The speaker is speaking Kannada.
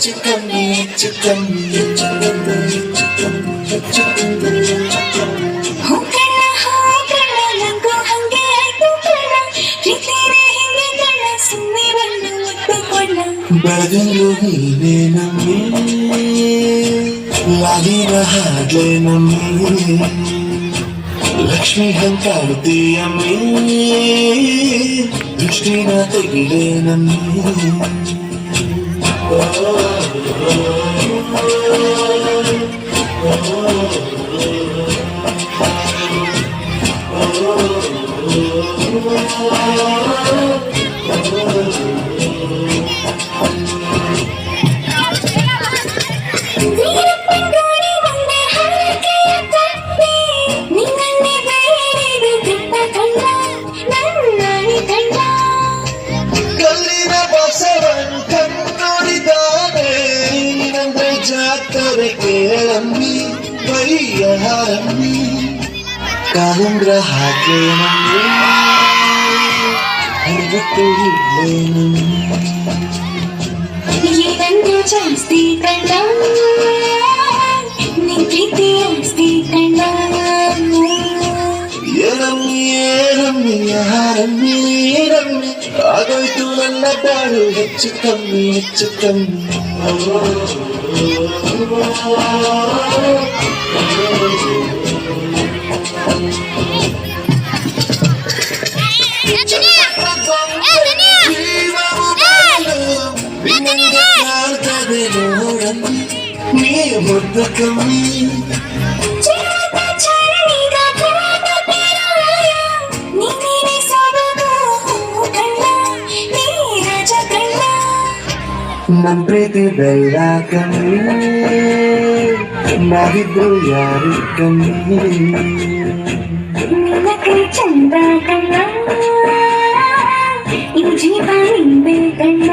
ಹೆಚ್ಚು ಕಮ್ಮಿ ಹೆಚ್ಚು ಕಮ್ಮಿ ಹೆಚ್ಚು ಕಮ್ಮಿ ಹೆಚ್ಚು ಕಮ್ಮಿ ಹೆಚ್ಚು ಕಮ್ಮಿ ಬೆಳಗಲು ನೀನೇ ನಮ್ಮಿ ಲಾಗಿನ ಹಾಗೆ ನಮ್ಮಿ ಲಕ್ಷ್ಮಿ ಹಂಕಾಡ್ತೀಯಮ್ಮಿ ದೃಷ್ಟಿನ ತೆಗಿಲೆ ನಮ್ಮಿ ಕೇಳಮ್ಮಿ ಬರಿಯ ಹಾರಮ್ಮಿ ಕಾಲುಂಗ್ರ ಹಾಗೆ ನಮ್ಮಿ ಹರಿವತ್ತು ಇಲ್ಲೇ ನಮ್ಮಿ ಜಾಸ್ತಿ ಕಂಡ ನಿನ್ ಪ್ರೀತಿ ಆಸ್ತಿ ಕಂಡ ಏನಮ್ಮಿ ಏನಮ್ಮಿ ಹಾರಮ್ಮಿ ರಮ್ಮಿ ಆಗೋಯ್ತು ನನ್ನ ಬಾಳು ಹೆಚ್ಚು ಕಮ್ಮಿ ಹೆಚ್ಚು ಕಮ್ಮಿ ನೀ ಮುದ್ದು ಕಮ್ಮಿ ನನ್ ಪ್ರೀತಿ ಬೆಲ್ಲ ಕಮ್ಮಿ ನಾವಿದ್ರು ಯಾರು ಕಮ್ಮಿ ನಿನ್ನ ಕೈ ಚಂದ ಕಣ್ಣ ಈ ಜೀವ ನಿಂದೆ ಕಣ್ಣ